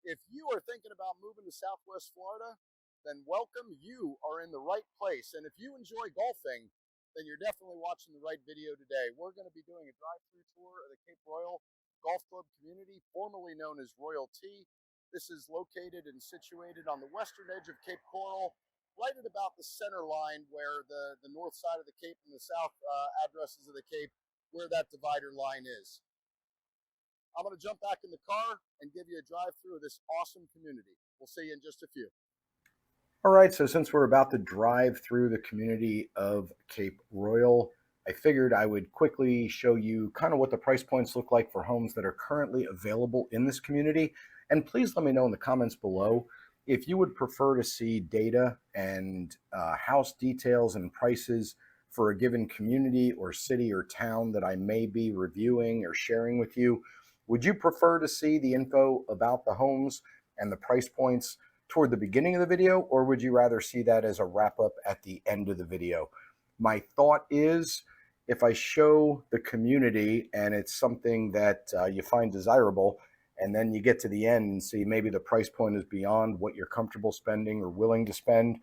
If you are thinking about moving to Southwest Florida, then welcome. You are in the right place. And if you enjoy golfing, then you're definitely watching the right video today. We're going to be doing a drive-through tour of the Cape Royal Golf Club community, formerly known as Royal T. This is located and situated on the western edge of Cape Coral, right at about the center line where the north side of the Cape and the south addresses of the Cape, where that divider line is. I'm going to jump back in the car and give you a drive through of this awesome community. We'll see you in just a few. All right, so since we're about to drive through the community of Cape Royal, I figured I would quickly show you kind of what the price points look like for homes that are currently available in this community. And please let me know in the comments below if you would prefer to see data and house details and prices for a given community or city or town that I may be reviewing or sharing with you. Would you prefer to see the info about the homes and the price points toward the beginning of the video, or would you rather see that as a wrap up at the end of the video? My thought is, if I show the community and it's something that you find desirable, and then you get to the end and see maybe the price point is beyond what you're comfortable spending or willing to spend,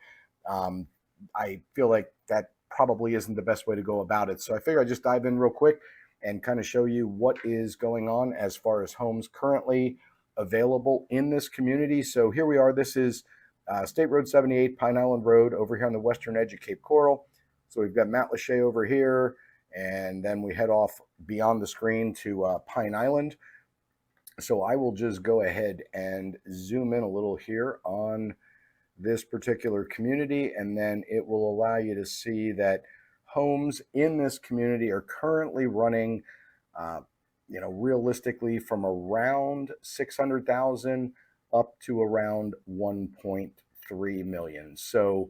I feel like that probably isn't the best way to go about it. So I figure I'd just dive in real quick and kind of show you what is going on as far as homes currently available in this community. So here we are. This is State Road 78, Pine Island Road, over here on the western edge of Cape Coral. So we've got Matt Lachey over here, and then we head off beyond the screen to Pine Island. So I will just go ahead and zoom in a little here on this particular community, and then it will allow you to see that homes in this community are currently running realistically from around 600,000 up to around 1.3 million. So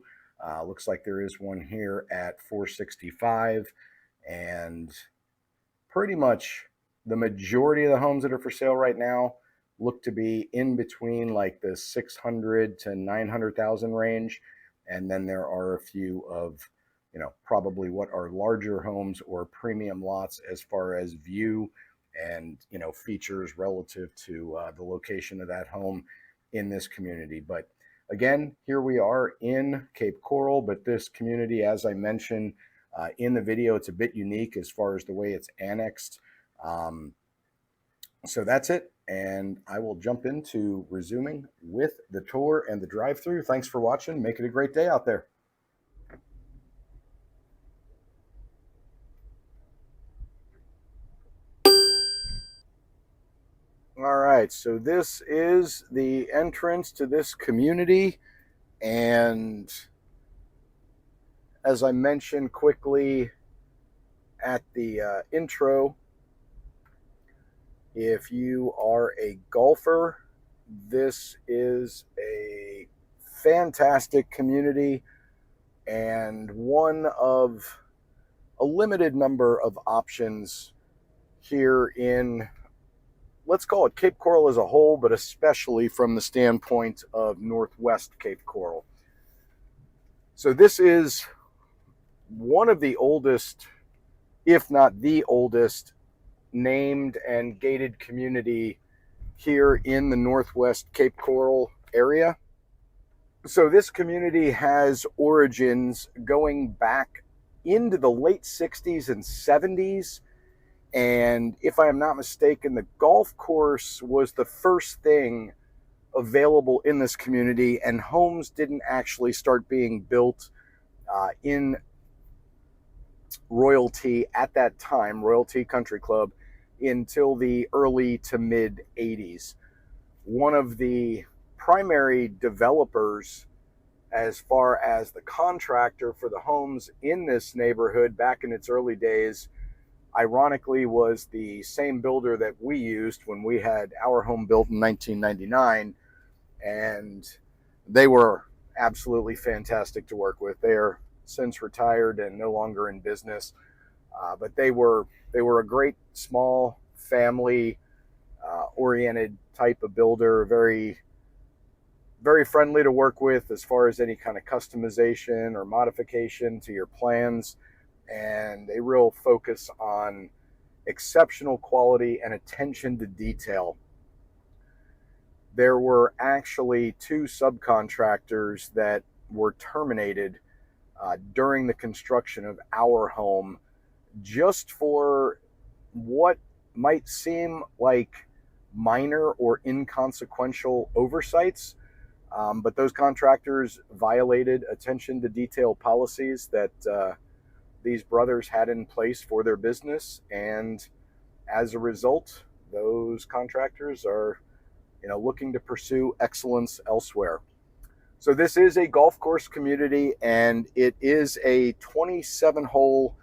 looks like there is one here at 465, and pretty much the majority of the homes that are for sale right now look to be in between like the 600 to 900,000 range. And then there are a few of, probably what are larger homes or premium lots as far as view and features relative to the location of that home in this community. But again, here we are in Cape Coral, but this community, as I mentioned in the video, it's a bit unique as far as the way it's annexed. So that's it, and I will jump into resuming with the tour and the drive-through. Thanks for watching. Make it a great day out there. All right, so this is the entrance to this community, and as I mentioned quickly at the intro, if you are a golfer, this is a fantastic community and one of a limited number of options here in, let's call it Cape Coral as a whole, but especially from the standpoint of Northwest Cape Coral. So this is one of the oldest, if not the oldest, named and gated community here in the Northwest Cape Coral area. So this community has origins going back into the late 60s and 70s. And if I am not mistaken, the golf course was the first thing available in this community, and homes didn't actually start being built in Royal T at that time, Royal T Country Club, until the early to mid 80s. One of the primary developers as far as the contractor for the homes in this neighborhood back in its early days, ironically, was the same builder that we used when we had our home built in 1999, and they were absolutely fantastic to work with. They are since retired and no longer in business, but they were a great small family oriented type of builder, very very friendly to work with as far as any kind of customization or modification to your plans, and a real focus on exceptional quality and attention to detail. there were actually two subcontractors that were terminated during the construction of our home just for what might seem like minor or inconsequential oversights. But those contractors violated attention to detail policies that these brothers had in place for their business. And as a result, those contractors are, looking to pursue excellence elsewhere. So this is a golf course community, and it is a 27-hole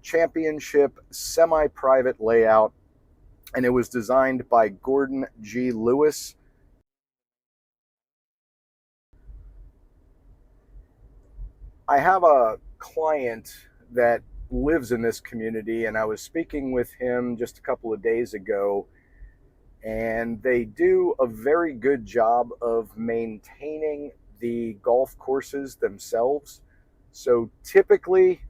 championship semi-private layout, and it was designed by Gordon G. Lewis. I have a client that lives in this community, and I was speaking with him just a couple of days ago, and they do a very good job of maintaining the golf courses themselves. So typically,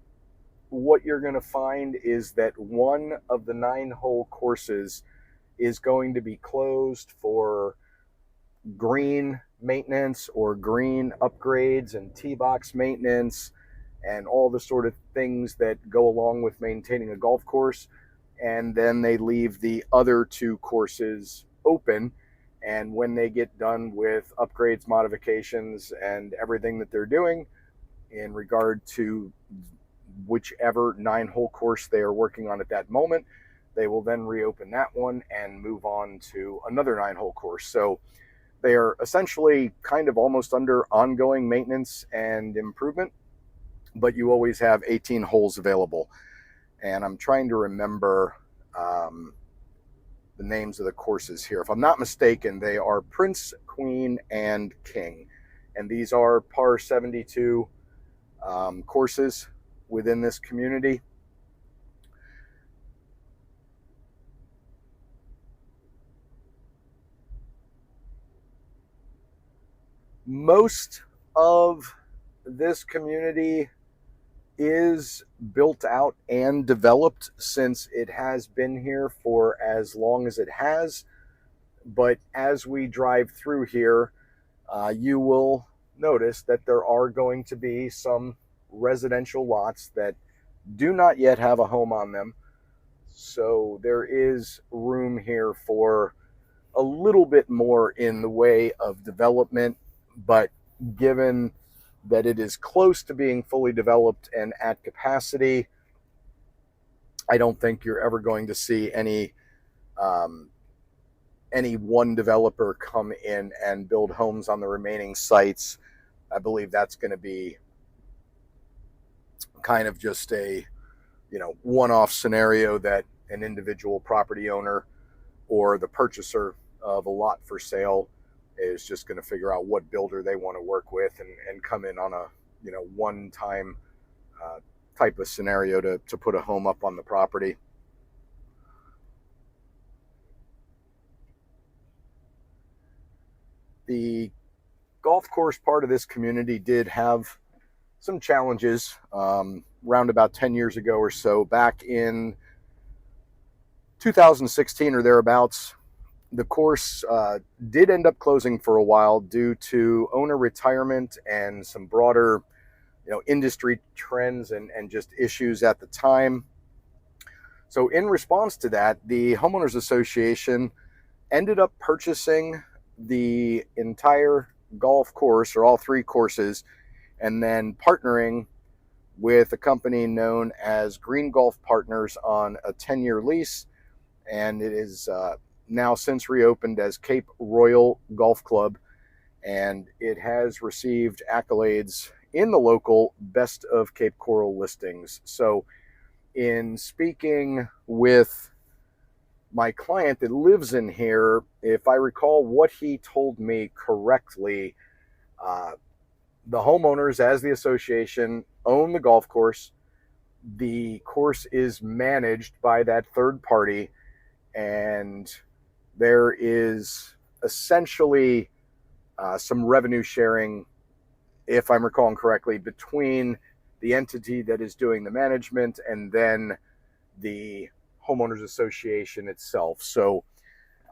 what you're going to find is that one of the 9-hole courses is going to be closed for green maintenance or green upgrades and tee box maintenance and all the sort of things that go along with maintaining a golf course. And then they leave the other two courses open. And when they get done with upgrades, modifications, and everything that they're doing in regard to whichever 9-hole course they are working on at that moment, they will then reopen that one and move on to another 9-hole course. So they are essentially kind of almost under ongoing maintenance and improvement, but you always have 18 holes available. And I'm trying to remember the names of the courses here. If I'm not mistaken, they are Prince, Queen, and King. And these are par 72 courses within this community. Most of this community is built out and developed since it has been here for as long as it has. But as we drive through here, you will notice that there are going to be some residential lots that do not yet have a home on them. So there is room here for a little bit more in the way of development, but given that it is close to being fully developed and at capacity, I don't think you're ever going to see any one developer come in and build homes on the remaining sites. I believe that's going to be kind of just a one-off scenario that an individual property owner or the purchaser of a lot for sale is just going to figure out what builder they want to work with and come in on a one-time type of scenario to put a home up on the property. The golf course part of this community did have some challenges around about 10 years ago or so. Back in 2016 or thereabouts, the course did end up closing for a while due to owner retirement and some broader industry trends and just issues at the time. So in response to that, the Homeowners Association ended up purchasing the entire golf course, or all three courses, and then partnering with a company known as Green Golf Partners on a 10-year lease. And it is now since reopened as Cape Royal Golf Club, and it has received accolades in the local Best of Cape Coral listings. So in speaking with my client that lives in here, if I recall what he told me correctly, the homeowners, as the association, own the golf course. The course is managed by that third party, and there is essentially some revenue sharing, if I'm recalling correctly, between the entity that is doing the management and then the homeowners association itself. So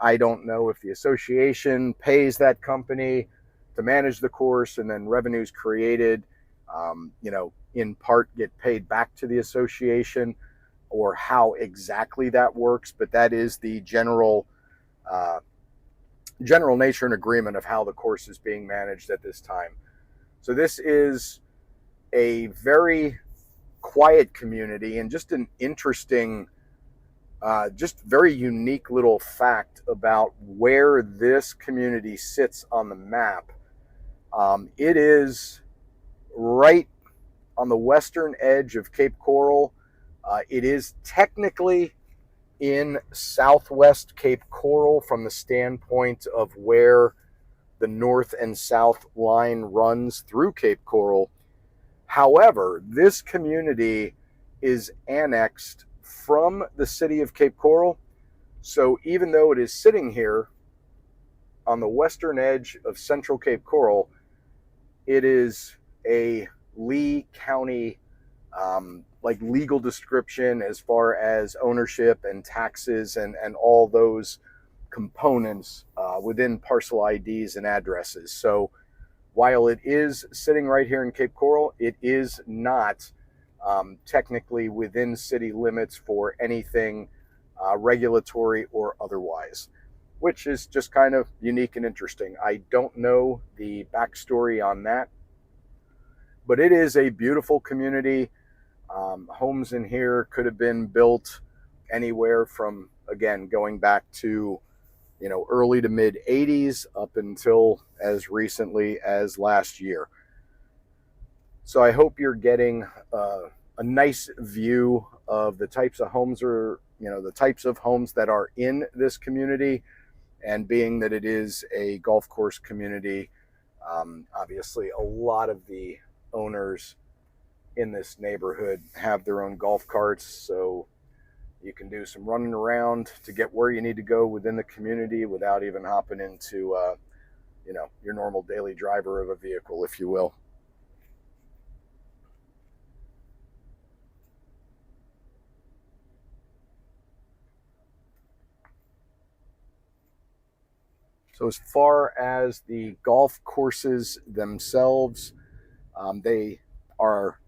I don't know if the association pays that company to manage the course, and then revenues created, in part get paid back to the association, or how exactly that works. But that is the uh, general nature and agreement of how the course is being managed at this time. So this is a very quiet community, and just an interesting, just very unique little fact about where this community sits on the map. It is right on the western edge of Cape Coral. It is technically in southwest Cape Coral from the standpoint of where the north and south line runs through Cape Coral. However, this community is annexed from the city of Cape Coral. So even though it is sitting here on the western edge of central Cape Coral, it is a Lee County like legal description as far as ownership and taxes and all those components within parcel IDs and addresses. So while it is sitting right here in Cape Coral, it is not technically within city limits for anything regulatory or otherwise, which is just kind of unique and interesting. I don't know the backstory on that, but it is a beautiful community. Homes in here could have been built anywhere from, again, going back to early to mid 80s up until as recently as last year. So I hope you're getting a nice view of the types of homes that are in this community. And being that it is a golf course community, obviously a lot of the owners in this neighborhood have their own golf carts, so you can do some running around to get where you need to go within the community without even hopping into your normal daily driver of a vehicle, if you will. So as far as the golf courses themselves, they are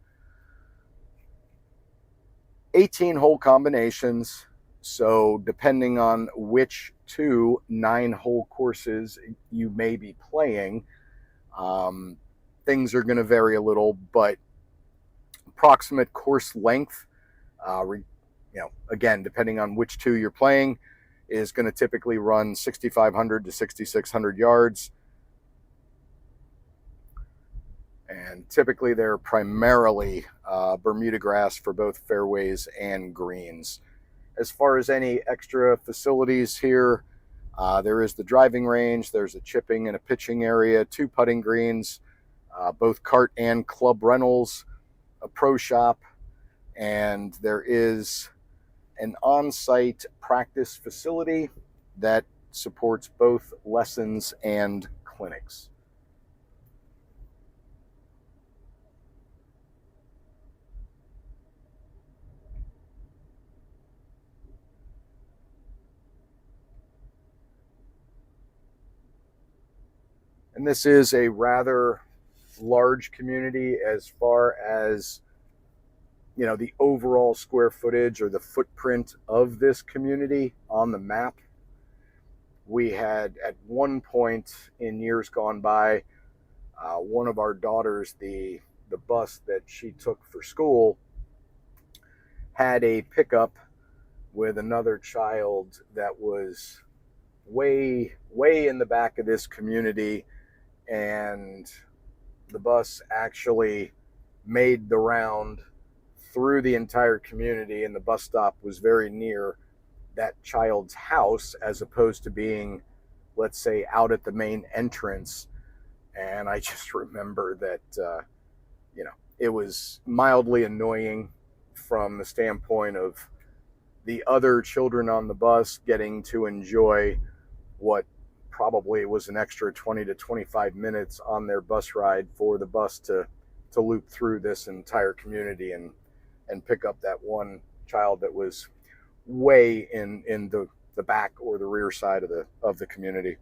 18-hole combinations. So depending on which 2 9-hole courses you may be playing, things are going to vary a little, but approximate course length, again, depending on which 2 you're playing, is going to typically run 6,500 to 6,600 yards. And typically they're primarily Bermuda grass for both fairways and greens. As far as any extra facilities here, there is the driving range, there's a chipping and a pitching area, 2 putting greens, both cart and club rentals, a pro shop, and there is an on-site practice facility that supports both lessons and clinics. And this is a rather large community as far as the overall square footage or the footprint of this community on the map. We had at one point in years gone by, one of our daughters, the bus that she took for school, had a pickup with another child that was way in the back of this community, and the bus actually made the round through the entire community, and the bus stop was very near that child's house as opposed to being, let's say, out at the main entrance. And I just remember that it was mildly annoying from the standpoint of the other children on the bus getting to enjoy what probably was an extra 20 to 25 minutes on their bus ride for the bus to loop through this entire community and pick up that one child that was way in the the back or the rear side of the community.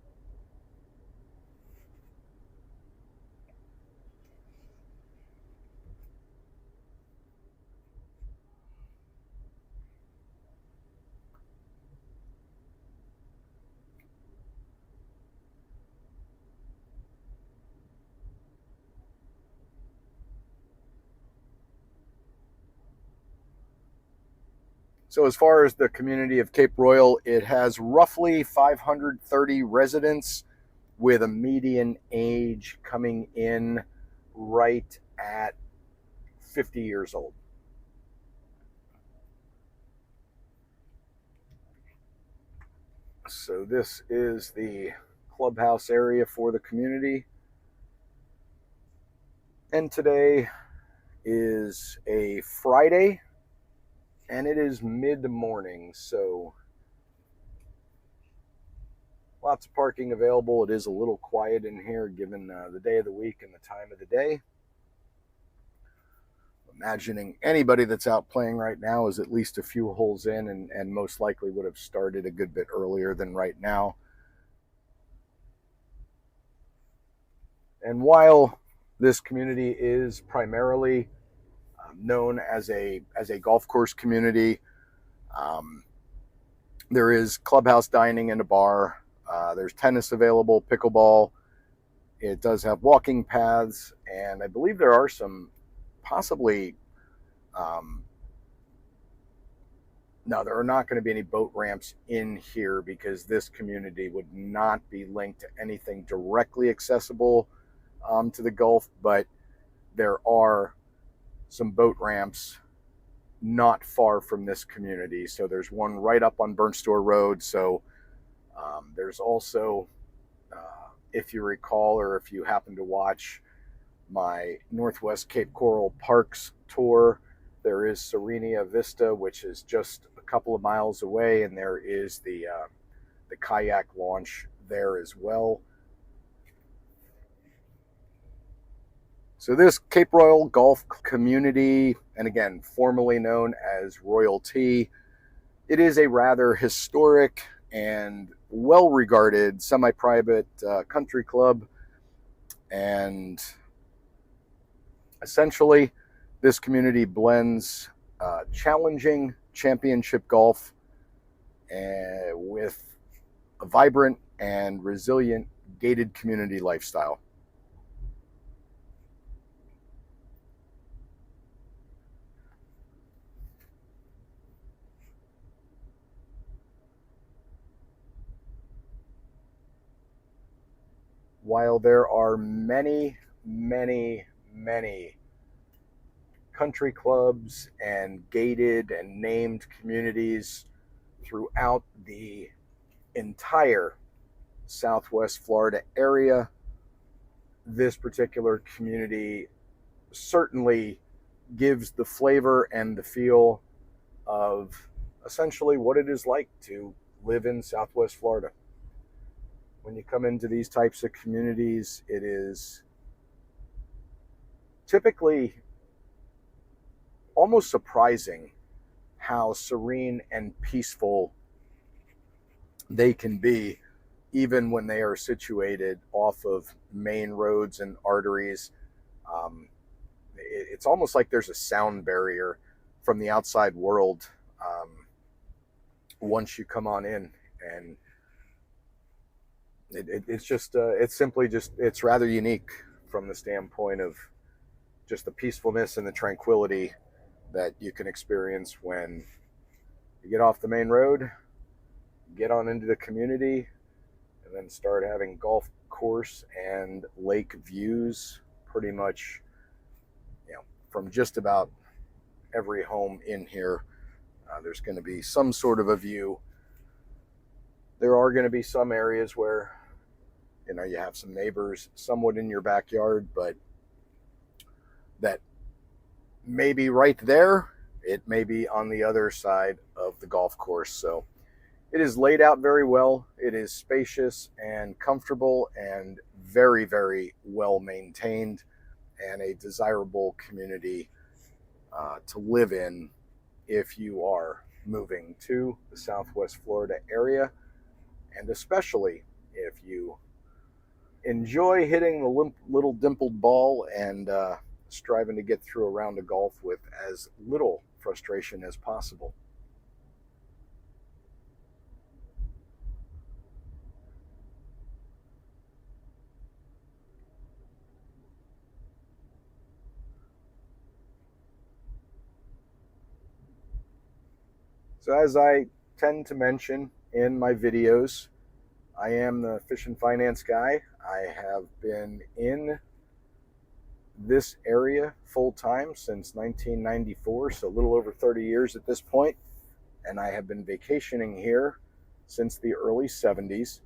So as far as the community of Cape Royal, it has roughly 530 residents with a median age coming in right at 50 years old. So this is the clubhouse area for the community. And today is a Friday, and it is mid-morning, so lots of parking available. It is a little quiet in here given the day of the week and the time of the day. Imagining anybody that's out playing right now is at least a few holes in, and most likely would have started a good bit earlier than right now. And while this community is primarily known as a golf course community, there is clubhouse dining and a bar. There's tennis available, pickleball. It does have walking paths, and I believe there are some possibly no, there are not going to be any boat ramps in here because this community would not be linked to anything directly accessible to the Gulf, but there are some boat ramps not far from this community. So there's one right up on Burnt Store Road. So there's also, if you recall, or if you happen to watch my Northwest Cape Coral Parks tour, there is Serenia Vista, which is just a couple of miles away, and there is the kayak launch there as well. So this Cape Royal Golf Community, and again, formerly known as Royalty, it is a rather historic and well-regarded semi-private country club, and essentially this community blends challenging championship golf with a vibrant and resilient gated community lifestyle. While there are many, many, many country clubs and gated and named communities throughout the entire Southwest Florida area, this particular community certainly gives the flavor and the feel of essentially what it is like to live in Southwest Florida. When you come into these types of communities, it is typically almost surprising how serene and peaceful they can be, even when they are situated off of main roads and arteries. It's almost like there's a sound barrier from the outside world once you come on in, and it's just it's simply just, it's rather unique from the standpoint of just the peacefulness and the tranquility that you can experience when you get off the main road, get on into the community, and then start having golf course and lake views pretty much, from just about every home in here. There's going to be some sort of a view. There are going to be some areas where you have some neighbors somewhat in your backyard, but that may be right there. It may be on the other side of the golf course. So it is laid out very well. It is spacious and comfortable and very, very well maintained, and a desirable community to live in if you are moving to the Southwest Florida area, and especially if you enjoy hitting the little dimpled ball and striving to get through a round of golf with as little frustration as possible. So as I tend to mention in my videos, I am the Fishin Finance Guy. I have been in this area full time since 1994, so a little over 30 years at this point, and I have been vacationing here since the early 70s.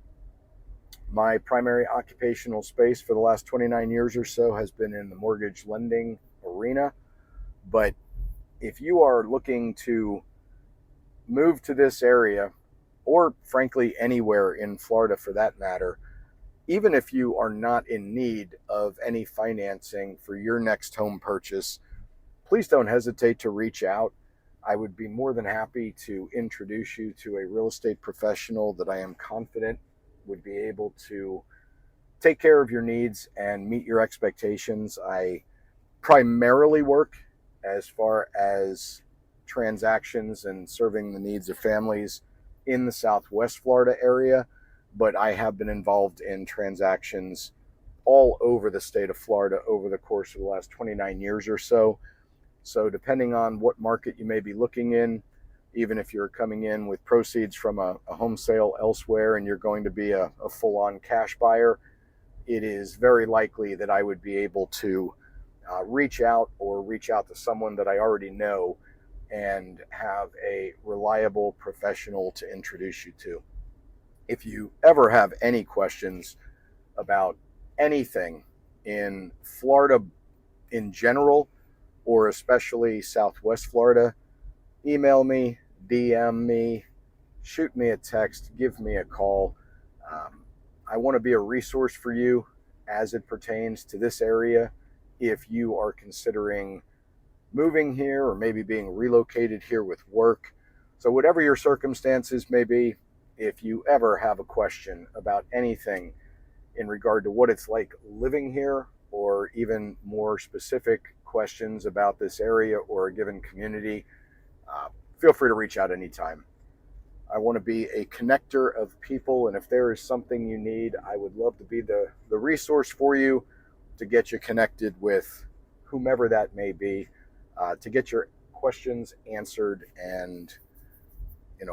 My primary occupational space for the last 29 years or so has been in the mortgage lending arena, but if you are looking to move to this area, or frankly anywhere in Florida for that matter, even if you are not in need of any financing for your next home purchase, please don't hesitate to reach out. I would be more than happy to introduce you to a real estate professional that I am confident would be able to take care of your needs and meet your expectations. I primarily work as far as transactions and serving the needs of families in the Southwest Florida area, but I have been involved in transactions all over the state of Florida over the course of the last 29 years or so. So depending on what market you may be looking in, even if you're coming in with proceeds from a home sale elsewhere and you're going to be a full-on cash buyer, it is very likely that I would be able to reach out to someone that I already know and have a reliable professional to introduce you to. If you ever have any questions about anything in Florida in general, or especially Southwest Florida, email me, DM me, shoot me a text, give me a call. I want to be a resource for you as it pertains to this area. If you are considering moving here or maybe being relocated here with work. So whatever your circumstances may be, if you ever have a question about anything in regard to what it's like living here, or even more specific questions about this area or a given community, feel free to reach out anytime. I want to be a connector of people, and if there is something you need, I would love to be the resource for you to get you connected with whomever that may be, to get your questions answered and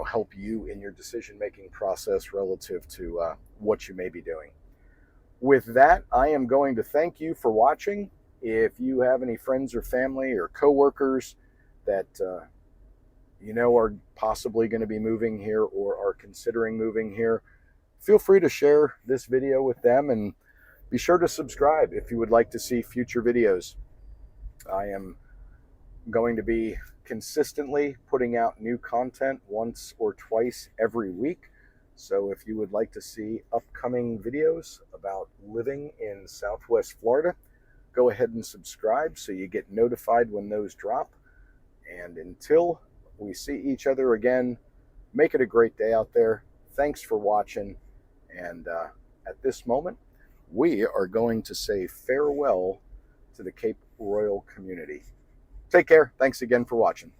help you in your decision-making process relative to what you may be doing. With that, I am going to thank you for watching. If you have any friends or family or coworkers that are possibly going to be moving here or are considering moving here, feel free to share this video with them, and be sure to subscribe if you would like to see future videos. I am going to be consistently putting out new content once or twice every week. So if you would like to see upcoming videos about living in Southwest Florida, go ahead and subscribe so you get notified when those drop. And until we see each other again, make it a great day out there. Thanks for watching. And at this moment, we are going to say farewell to the Cape Royal community. Take care. Thanks again for watching.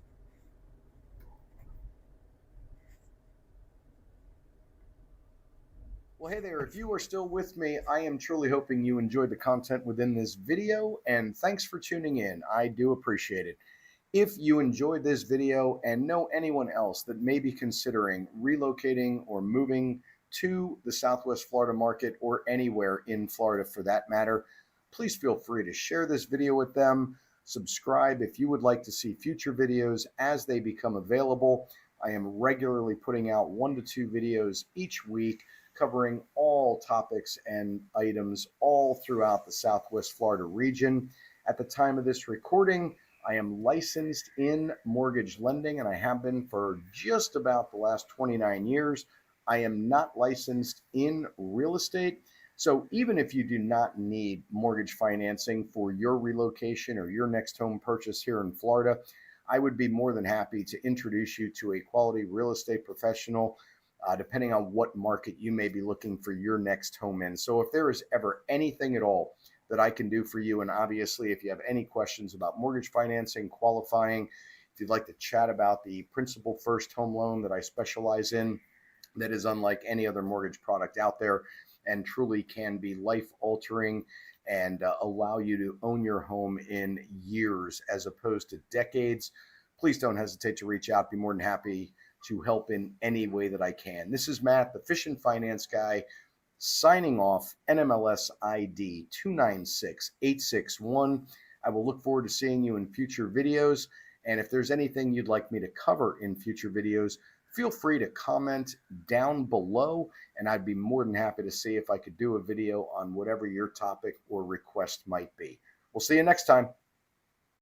Well, hey there, if you are still with me, I am truly hoping you enjoyed the content within this video, and thanks for tuning in. I do appreciate it. If you enjoyed this video and know anyone else that may be considering relocating or moving to the Southwest Florida market, or anywhere in Florida for that matter, please feel free to share this video with them. Subscribe if you would like to see future videos as they become available. I am regularly putting out 1 to 2 videos each week covering all topics and items all throughout the Southwest Florida region. At the time of this recording, I am licensed in mortgage lending, and I have been for just about the last 29 years. I am not licensed in real estate. So even if you do not need mortgage financing for your relocation or your next home purchase here in Florida, I would be more than happy to introduce you to a quality real estate professional, depending on what market you may be looking for your next home in. So if there is ever anything at all that I can do for you, and obviously if you have any questions about mortgage financing, qualifying, if you'd like to chat about the principal first home loan that I specialize in, that is unlike any other mortgage product out there and truly can be life altering and allow you to own your home in years as opposed to decades, please don't hesitate to reach out. Be more than happy to help in any way that I can. This is Matt, the Fishin Finance Guy, signing off. NMLS ID 296861. I will look forward to seeing you in future videos. And if there's anything you'd like me to cover in future videos, feel free to comment down below, and I'd be more than happy to see if I could do a video on whatever your topic or request might be. We'll see you next time.